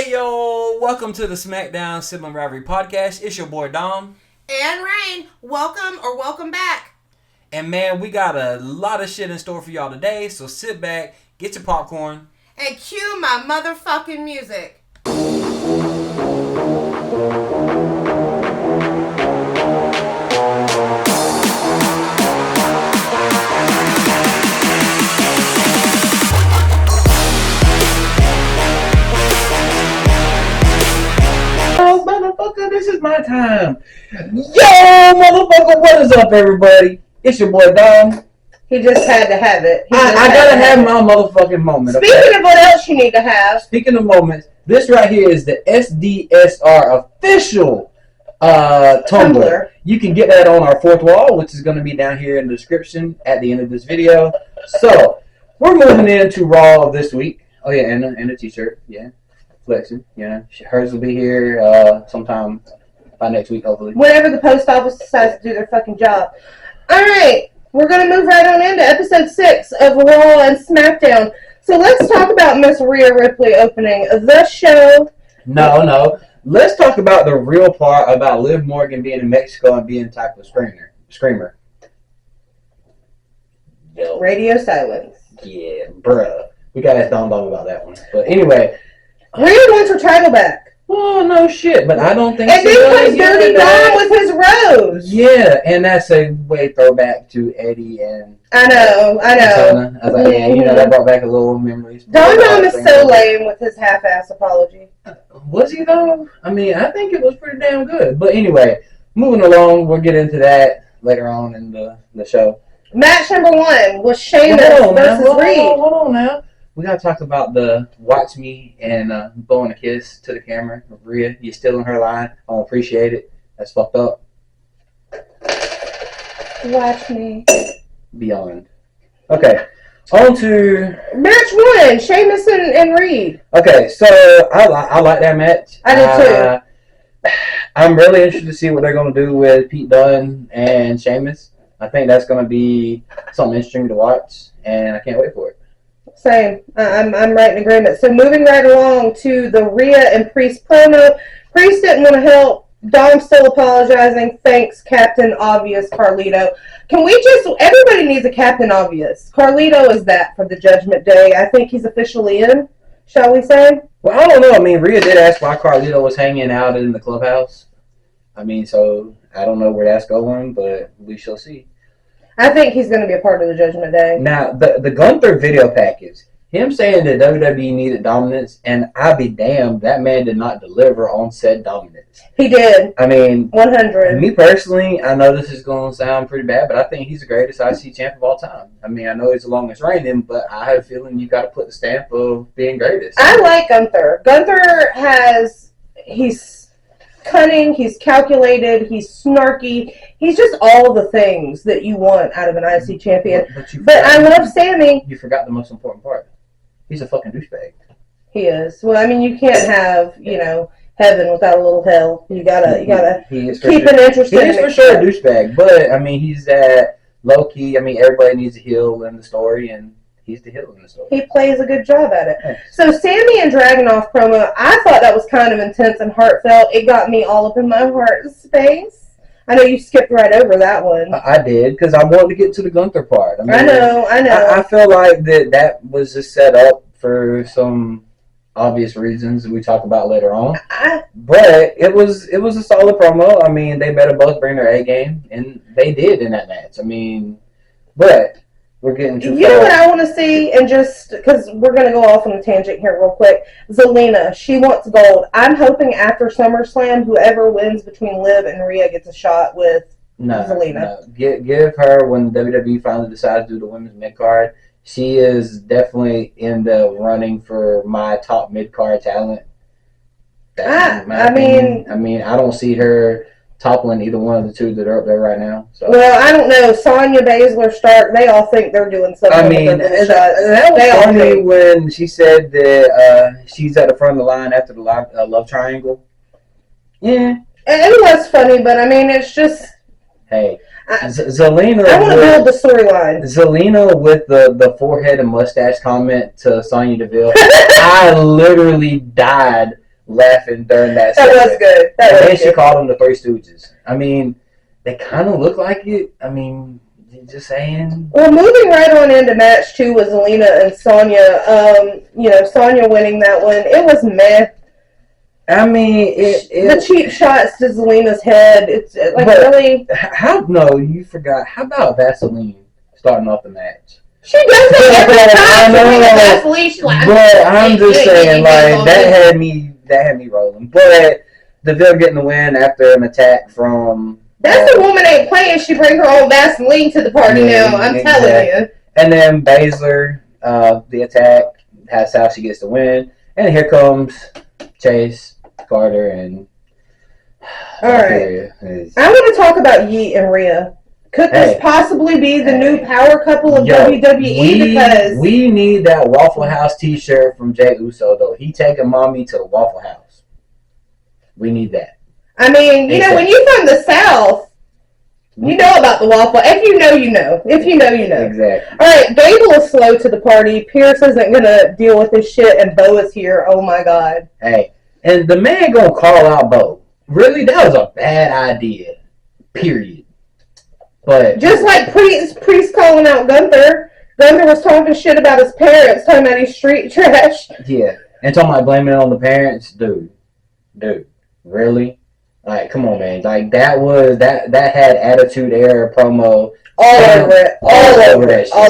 Hey yo, welcome to the SmackDown Sibling Rivalry podcast. It's your boy Dom. And Rain, welcome back. And man, we got a lot of shit in store for y'all today, so sit back, get your popcorn. And cue my motherfucking music. Motherfucker, this is my time. Yo, motherfucker, what is up, everybody? It's your boy Dom. He just had to have it. I gotta have my motherfucking moment. Speaking of what else you need to have. Speaking of moments, this right here is the SDSR official Tumblr. You can get that on our fourth wall, which is going to be down here in the description at the end of this video. So, we're moving into Raw of this week. Oh yeah, and a t-shirt, yeah. Flexing, yeah. Hers will be here sometime by next week, hopefully. Whenever the post office decides to do their fucking job. Alright, we're going to move right on into episode 6 of Raw and SmackDown. So let's talk about Miss Rhea Ripley opening the show. No. Let's talk about the real part about Liv Morgan being in Mexico and being type of screamer. Yo. Radio silence. Yeah, bruh. We got to ask Don about that one. But anyway. Rhea wants her title back. Oh, no shit, but I don't think and then comes Dirty Dom with his rose. Yeah, and that's a way throwback to Eddie and... I know. I was like, yeah, you know, that brought back a little memories. Dom is so lame with his half-ass apology. Was he, though? I mean, I think it was pretty damn good. But anyway, moving along, we'll get into that later on in the show. Match number 1 was Sheamus versus Reed. Hold on now. We gotta talk about the watch me and blowing a kiss to the camera. Rhea, you're stealing her line. I don't appreciate it. That's fucked up. Watch me. Beyond. Okay. On to match 1, Sheamus and Reed. Okay, so I like that match. I did too. I'm really interested to see what they're gonna do with Pete Dunne and Sheamus. I think that's gonna be something interesting to watch, and I can't wait for it. Same. I'm right in agreement. So moving right along to the Rhea and Priest promo. Priest didn't want to help. Dom's still apologizing. Thanks, Captain Obvious Carlito. Everybody needs a Captain Obvious. Carlito is that for the Judgment Day. I think he's officially in, shall we say? Well, I don't know. I mean, Rhea did ask why Carlito was hanging out in the clubhouse. I mean, so I don't know where that's going, but we shall see. I think he's going to be a part of the Judgment Day. Now, the Gunther video package, him saying that WWE needed dominance, and I be damned, that man did not deliver on said dominance. He did. I mean, 100. Me personally, I know this is going to sound pretty bad, but I think he's the greatest IC champ of all time. I mean, I know he's the longest reigning, but I have a feeling you got to put the stamp of being greatest. I like Gunther. He's cunning, he's calculated, he's snarky. He's just all the things that you want out of an IC champion. But I love Sammy. You forgot the most important part. He's a fucking douchebag. He is. Well, I mean, you can't have, heaven without a little hell. You gotta keep an interest in it. He is for sure a douchebag, but I mean, he's that low key. I mean, everybody needs a heel in the story, and he's the heel in the story. He plays a good job at it. Thanks. So Sammy and Dragunov promo, I thought that was kind of intense and heartfelt. It got me all up in my heart space. I know you skipped right over that one. I did, because I wanted to get to the Gunther part. I mean, I know. I feel like that was just set up for some obvious reasons that we talk about later on. But it was a solid promo. I mean, they better both bring their A game, and they did in that match. I mean, but we're getting too far. You know what I want to see, and just because we're going to go off on a tangent here real quick. Zelina, she wants gold. I'm hoping after SummerSlam, whoever wins between Liv and Rhea gets a shot with Zelina. No. Give her, when WWE finally decides to do the women's mid-card, she is definitely in the running for my top mid-card talent. I mean, I don't see her toppling either one of the two that are up there right now. So. Well, I don't know. Sonya, Baszler, Stark, they all think they're doing something. I mean, that was funny when she said that she's at the front of the line after the love triangle. Yeah. It was funny, but I mean, it's just... Hey, Zelina. I want to build the storyline. Zelina with the forehead and mustache comment to Sonya Deville. I literally died laughing during that. That was good. And then she called them the Three Stooges. I mean, they kind of look like it. I mean, just saying. Well, moving right on into match 2 was Zelina and Sonya. Sonya winning that one. It was meh. I mean, the cheap shots to Zelina's head. It's like really. No, you forgot. How about Vaseline starting off the match? She does that every time. But I'm just saying, like that had me rolling. But DeVille getting the win after an attack from. That's the woman ain't playing. She bring her own Vaseline to the party now. I'm telling you. And then Baszler, the attack, that's how she gets the win. And here comes Chase, Carter, and. All right. I want to talk about Yeet and Rhea. Could this possibly be the new power couple of WWE? Because we need that Waffle House T-shirt from Jey Uso, though. He taking mommy to the Waffle House. We need that. I mean, when you're from the South, you know about the Waffle. If you know, you know. If you know, you know. Exactly. All right, Gable is slow to the party. Pierce isn't going to deal with this shit, and Bo is here. Oh, my God. Hey, and the man going to call out Bo. Really? That was a bad idea. Period. But just like Priest calling out Gunther. Gunther was talking shit about his parents, talking about his street trash. Yeah, and talking about blaming it on the parents, dude, really? Like, come on, man. Like that had Attitude Era promo all over it, all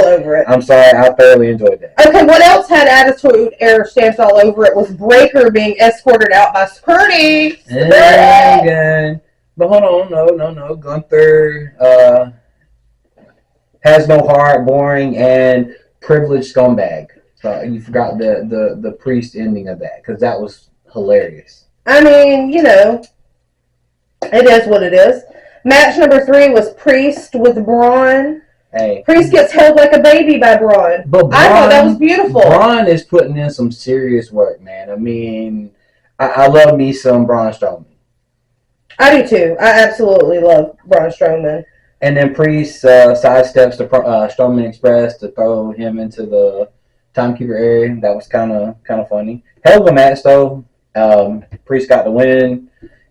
over it. I'm sorry, I thoroughly enjoyed that. Okay, what else had Attitude Era stamps all over it was Breaker being escorted out by security. But hold on, no. Gunther has no heart, boring, and privileged scumbag. So you forgot the Priest ending of that because that was hilarious. I mean, it is what it is. Match number 3 was Priest with Braun. Hey, Priest gets held like a baby by Braun. But Braun, I thought that was beautiful. Braun is putting in some serious work, man. I mean, I love me some Braun Strowman. I do too. I absolutely love Braun Strowman. And then Priest sidesteps the Strowman Express to throw him into the timekeeper area. That was kind of funny. Hell of a match though. Priest got the win.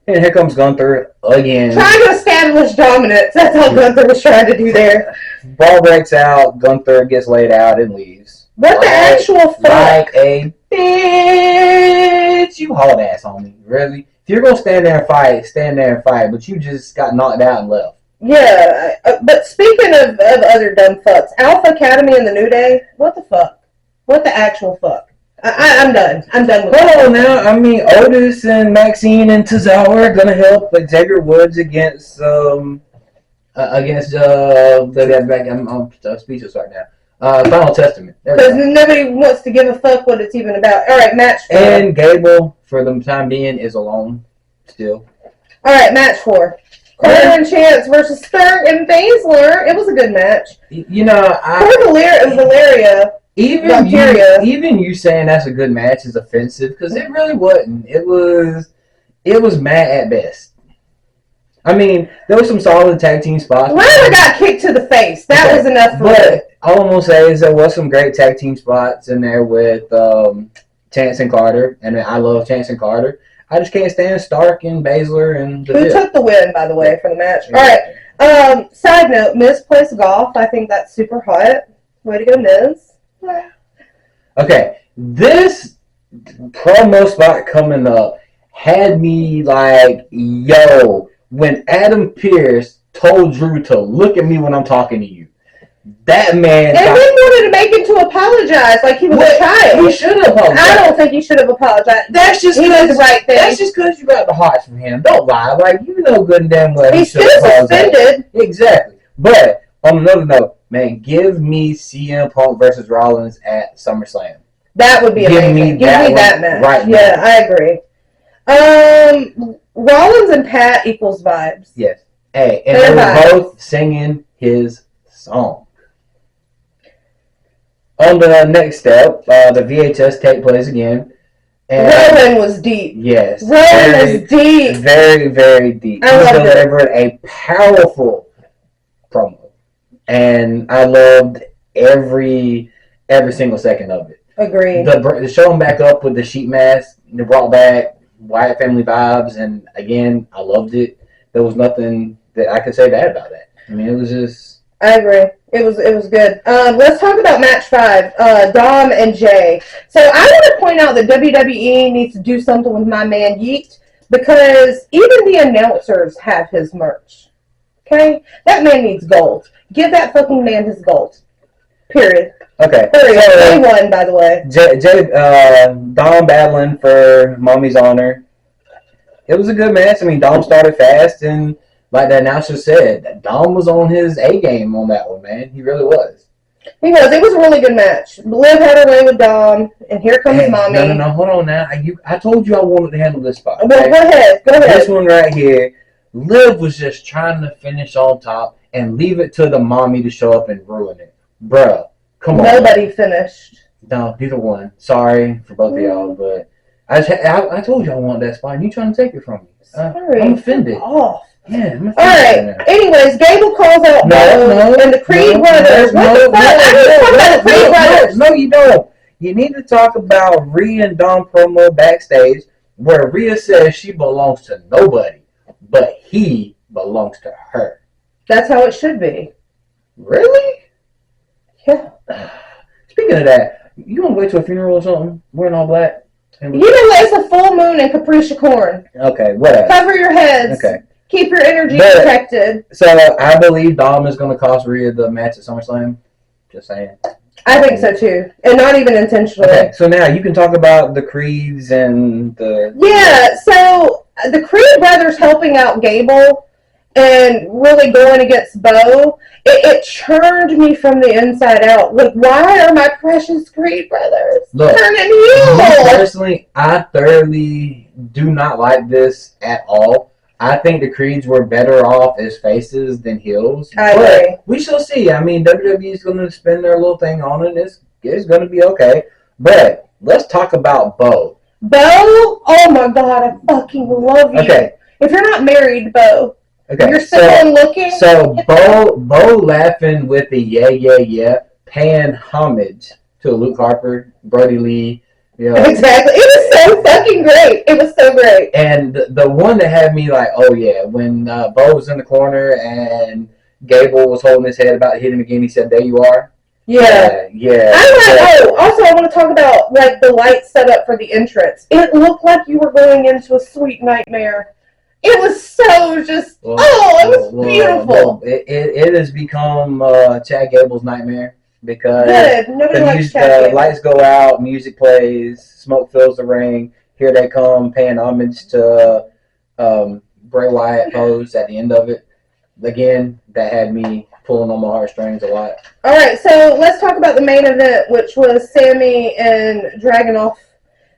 And here comes Gunther again. Trying to establish dominance. That's all Gunther was trying to do there. Ball breaks out. Gunther gets laid out and leaves. What the actual fuck? Like a bitch. You hauled ass on me. Really? If you're going to stand there and fight. But you just got knocked out and left. Yeah. But speaking of other dumb fucks, Alpha Academy and the New Day, what the fuck? What the actual fuck? I'm done. I'm done with it. Hold on now. I mean, Otis and Maxine and Tozawa are going to help Xavier Woods against the I'm speechless right now. Final Testament. Because nobody wants to give a fuck what it's even about. All right, match 4. And Gable, for the time being, is alone still. All right, match 4. Carter and Chance versus Sturg and Baszler. It was a good match. Valeria. Even you saying that's a good match is offensive because it really wasn't. It was mad at best. I mean, there was some solid tag team spots. Ryder got kicked to the face. That was enough for me. All I'm gonna say is there was some great tag team spots in there with Chance and Carter, and I love Chance and Carter. I just can't stand Stark and Baszler and who took the win, by the way, for the match. All right. Side note: Miz plays golf. I think that's super hot. Way to go, Miz. Okay, this promo spot coming up had me like, yo, when Adam Pearce told Drew to look at me when I'm talking to you. That man... And then wanted to make him to apologize like he was a child. He should have apologized. I don't think he should have apologized. That's just he did the right thing. That's just because you got the hearts from him. Don't lie. Like, you know good and damn well he's still suspended. Exactly. But, on another note, man, give me CM Punk versus Rollins at SummerSlam. That would be amazing. Give me that match. Right now. I agree. Rollins and Pat equals vibes. Yes. Hey, and they were both singing his song. On the next step, the VHS tape plays again. And Rowan was deep. Yes. Rowan was deep. Very, very deep. He delivered a powerful promo. And I loved every single second of it. Agreed. The show him back up with the sheet mask, the brought back, Wyatt family vibes, and again, I loved it. There was nothing that I could say bad about that. I mean, it was just. I agree. It was good. Let's talk about match 5. Dom and Jay. So I want to point out that WWE needs to do something with my man Yeet, because even the announcers have his merch. Okay, that man needs gold. Give that fucking man his gold. Period. Okay. Period. They won, by the way. Dom battling for Mommy's honor. It was a good match. I mean, Dom started fast, and like the announcer said, Dom was on his A game on that one, man. He really was. He was. It was a really good match. Liv had her way with Dom, and here comes Mommy. No. Hold on now. I told you I wanted to handle this spot. Okay? Well, go ahead. This one right here, Liv was just trying to finish on top and leave it to the Mommy to show up and ruin it. Bruh, come on. Nobody finished. No, neither one. Sorry for both of y'all, but I told you I want that spot, and you trying to take it from me. Sorry. I'm offended. Off. Yeah, I'm offended. All right. Anyways, Gable calls out Bo and the Creed brothers. What the fuck? I need to talk about the Creed brothers. No, you don't. You need to talk about Rhea and Dom promo backstage, where Rhea says she belongs to nobody, but he belongs to her. That's how it should be. Really? Yeah. Speaking of that, you want to wait to a funeral or something? Wearing all black? You know it's a full moon in Capricia Corn. Okay, whatever. Cover your heads. Okay. Keep your energy protected. So I believe Dom is going to cost Rhea the match at SummerSlam. Just saying. I think so too, and not even intentionally. Okay, so now you can talk about the Creeds and the. Yeah, so the Creed brothers helping out Gable and really going against Bo, it churned me from the inside out. Like, why are my precious Creed brothers turning heel? Personally, I thoroughly do not like this at all. I think the Creeds were better off as faces than heels. I agree. We shall see. I mean, WWE is going to spin their little thing on it. It's going to be okay. But let's talk about Bo. Bo? Oh my God, I fucking love you. Okay. If you're not married, Bo, you're still looking. So Bo laughing with the yeah, paying homage to Luke Harper, Brody Lee. You know. Exactly. It was so fucking great. It was so great. And the one that had me like, oh yeah, when Bo was in the corner and Gable was holding his head about to hit him again, he said, "There you are." Yeah. Also, I want to talk about like the light setup for the entrance. It looked like you were going into a sweet nightmare. It was so just, it was beautiful. It has become Chad Gable's nightmare because the lights go out, music plays, smoke fills the ring. Here they come, paying homage to Bray Wyatt pose at the end of it. Again, that had me pulling on my heartstrings a lot. All right, so let's talk about the main event, which was Sammy and Dragunov.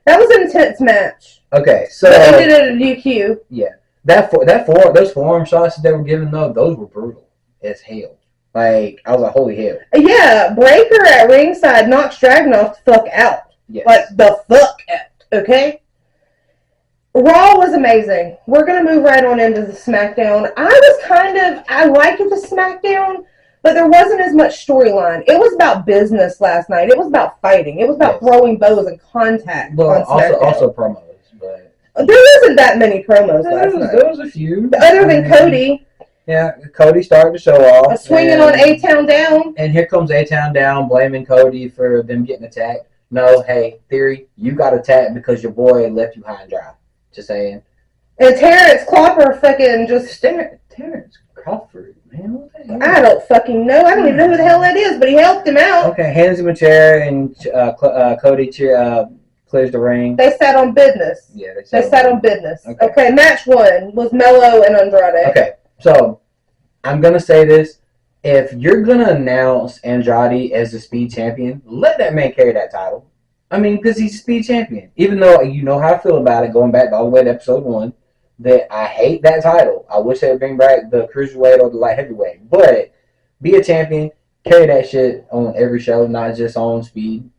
That was an intense match. Okay, so it ended at a DQ. Yeah. Those forearm shots that they were giving though, those were brutal as hell. Like, I was like, holy hell. Yeah, Breaker at ringside knocks Dragunov the fuck out. Yes. Like, the fuck out, okay? Raw was amazing. We're going to move right on into the SmackDown. I liked the SmackDown, but there wasn't as much storyline. It was about business last night. It was about fighting. It was about throwing bows and contact on SmackDown. Also promos. But there wasn't that many promos last night. There was a few. Other than Cody. Yeah, Cody started to show off. Swinging on A-Town Down. And here comes A-Town Down blaming Cody for them getting attacked. No, hey, Theory, you got attacked because your boy left you high and dry. Just saying. And Terrence Crawford fucking just... Terrence Crawford, man, what the hell? I don't fucking know. I don't even know who the hell that is, but he helped him out. Okay, hands him a chair, and Cody clears the ring. They sat on business. Yeah, they sat on business. Okay, match 1 was Mello and Andrade. Okay, so I'm going to say this. If you're going to announce Andrade as the Speed Champion, let that man carry that title. I mean, because he's a Speed Champion. Even though you know how I feel about it, going back all the way to episode 1, that I hate that title. I wish they would bring back the Cruiserweight or the Light Heavyweight. But be a champion, carry that shit on every show, not just on Speed.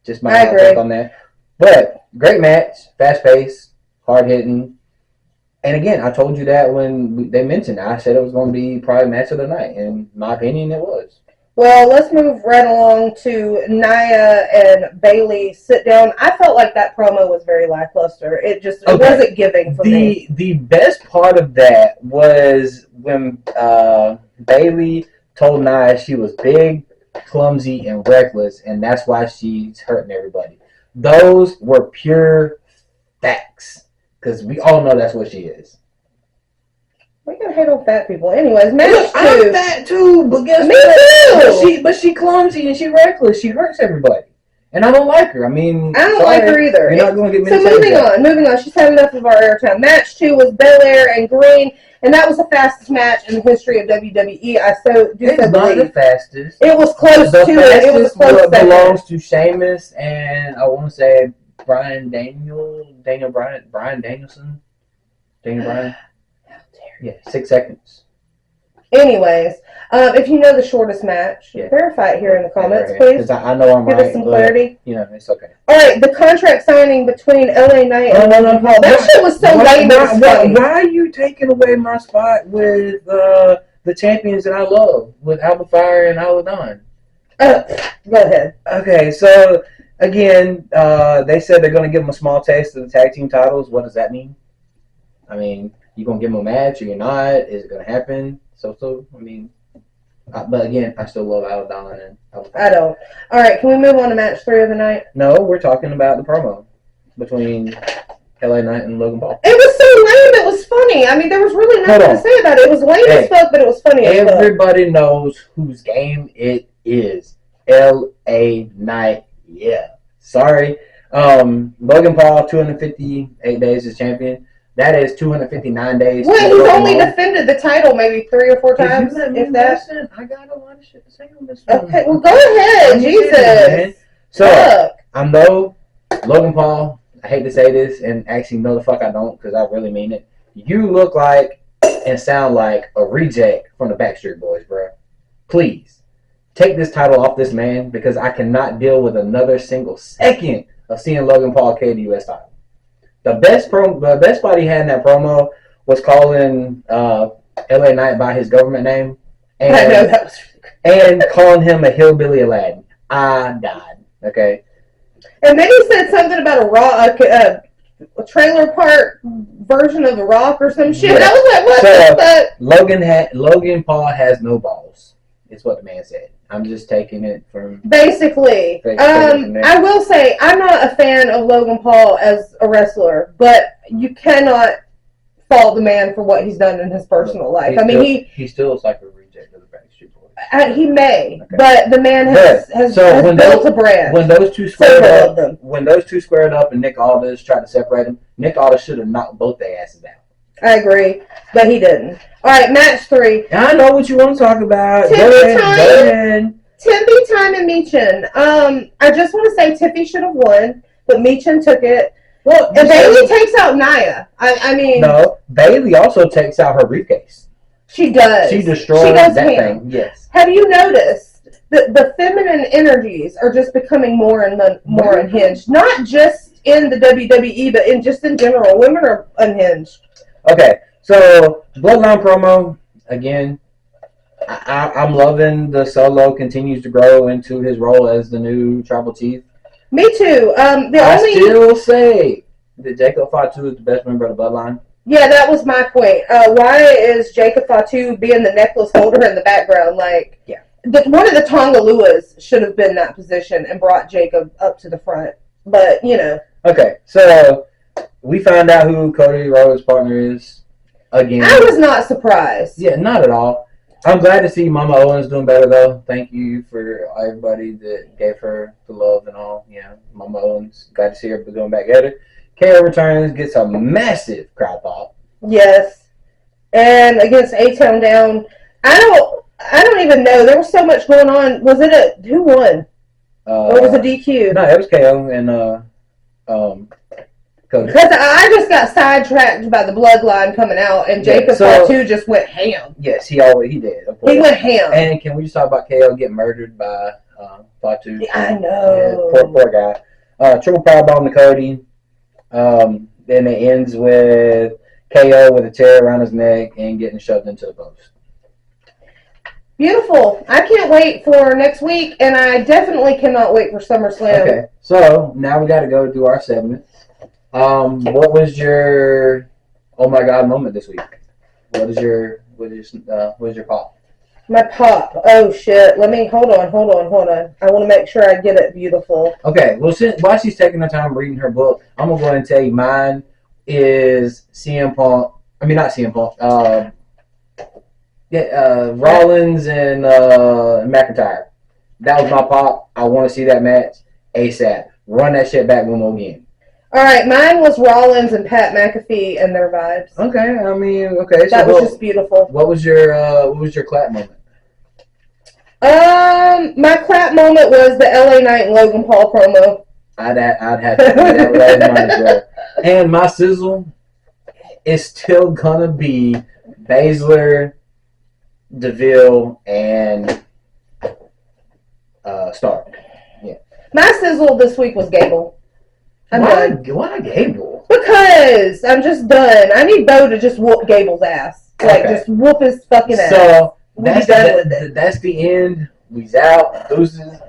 Just my take on that. But great match, fast paced, hard hitting. And again, I told you that when they mentioned it. I said it was going to be probably match of the night. In my opinion, it was. Well, let's move right along to Nia and Bailey sit down. I felt like that promo was very lackluster. It wasn't giving for me. The best part of that was when Bailey told Nia she was big, clumsy, and reckless, and that's why she's hurting everybody. Those were pure facts, because we all know that's what she is. We gotta hate on fat people. Anyways, match 2. I'm fat too, but guess me what? too. But she clumsy and she reckless. She hurts everybody, and I don't like her. I mean, I don't like her either. You're not going to get me. So moving on. She's had enough of our airtime. Match 2 was Belair and Green, and that was the fastest match in the history of WWE. It's not the fastest. It was close to it. It was close. It belongs to Sheamus and I want to say Brian Danielson. Yeah, 6 seconds. Anyways, if you know the shortest match, verify it here in the comments, please. Because I know I'm right. Give us some clarity. It's okay. All right, the contract signing between LA Knight and Logan Paul. That shit was so lame. Why are you taking away my spot with the champions that I love, with Alba Fire and Aladon? Go ahead. Okay, so again, they said they're going to give them a small taste of the tag team titles. What does that mean? I mean, you going to give them a match or you're not? Is it going to happen? I mean, but again, I still love Aladon and Alba Fire. I don't. All right, can we move on to match 3 of the night? No, we're talking about the promo between LA Knight and Logan Paul. It was so lame. It was funny. I mean, there was really nothing to say about it. It was lame as fuck, but it was funny as fuck. Everybody knows whose game it is. LA Knight. Yeah. Sorry. Logan Paul, 258 days as champion. That is 259 days. Wait, he's only defended the title maybe 3 or 4 times, if that. I got a lot of shit to say on this one. Okay, well, go ahead. Jesus. So, I know Logan Paul, I hate to say this, and actually, no the fuck I don't, because I really mean it. You look like and sound like a reject from the Backstreet Boys, bro. Please, take this title off this man, because I cannot deal with another single second of seeing Logan Paul carry the U.S. title. The best part he had in that promo was calling LA Knight by his government name. And, I know, that was and calling him a hillbilly Aladdin. I died. Okay. And then he said something about a trailer park version of The Rock or some shit. Yeah. I was like, what the fuck? Logan Paul has no balls. Is what the man said. I'm just taking it from... Basically. I will say, I'm not a fan of Logan Paul as a wrestler, but you cannot fault the man for what he's done in his personal life. He still looks like a reject of the Backstreet Boys. He may, okay. But the man has built a brand. When those two squared up and Nick Aldis tried to separate them, Nick Aldis should have knocked both their asses out. I agree, but he didn't. All right, match 3. I know what you want to talk about. Tiffy Time and Michin. I just want to say Tiffy should have won, but Michin took it. Well, and Bailey takes out Nia. I mean... No, Bailey also takes out her briefcase. She does. She destroys that thing, yes. Have you noticed that the feminine energies are just becoming more unhinged? Not just in the WWE, but in general. Women are unhinged. Okay, so Bloodline promo, again, I'm loving the Solo continues to grow into his role as the new Tribal Chief. Me too. I still say that Jacob Fatu is the best member of the Bloodline. Yeah, that was my point. Why is Jacob Fatu being the necklace holder in the background? Like, yeah. One of the Tongaluas should have been that position and brought Jacob up to the front. But, you know. Okay, so... We found out who Cody Rhodes' partner is again. I was not surprised. Yeah, not at all. I'm glad to see Mama Owens doing better, though. Thank you for everybody that gave her the love and all. Yeah, Mama Owens. Glad to see her going back at it. KO returns, gets a massive crowd pop. Yes. And against A-Town Down, I don't even know. There was so much going on. Was it who won? Or was it DQ? No, it was KO and Because I just got sidetracked by the bloodline coming out, and Jacob Fatu just went ham. Yes, he did. Of course. He went ham. And can we just talk about KO getting murdered by Fatu? Yeah, I know. Yeah, poor guy. Triple powerbomb to Cody. Then it ends with KO with a chair around his neck and getting shoved into the post. Beautiful. I can't wait for next week, and I definitely cannot wait for SummerSlam. Okay, so now we got to go do our segment. What was your oh my god moment this week? What is your pop? My pop. Oh shit. Let me hold on. I want to make sure I get it beautiful. Okay, well, while she's taking her time reading her book, I'm gonna go ahead and tell you mine is CM Punk. I mean, not CM Punk. Rollins and McIntyre. That was my pop. I want to see that match ASAP. Run that shit back one more again. All right, mine was Rollins and Pat McAfee and their vibes. Okay, I mean, okay. That was just beautiful. What was your clap moment? My clap moment was the LA Knight and Logan Paul promo. I'd have to that mine as well. And my sizzle is still gonna be Baszler, DeVille, and Stark. Yeah. My sizzle this week was Gable. Why Gable? Because I'm just done. I need Bo to just whoop Gable's ass. Like, just whoop his fucking ass. So, that's the end. We's out. Deuces.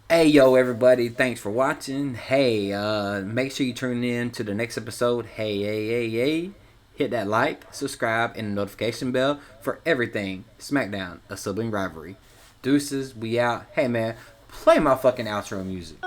Hey, yo, everybody. Thanks for watching. Hey, make sure you tune in to the next episode. Hey. Hit that like, subscribe, and the notification bell for everything SmackDown, a Sibling Rivalry. Deuces, we out. Hey, man, play my fucking outro music.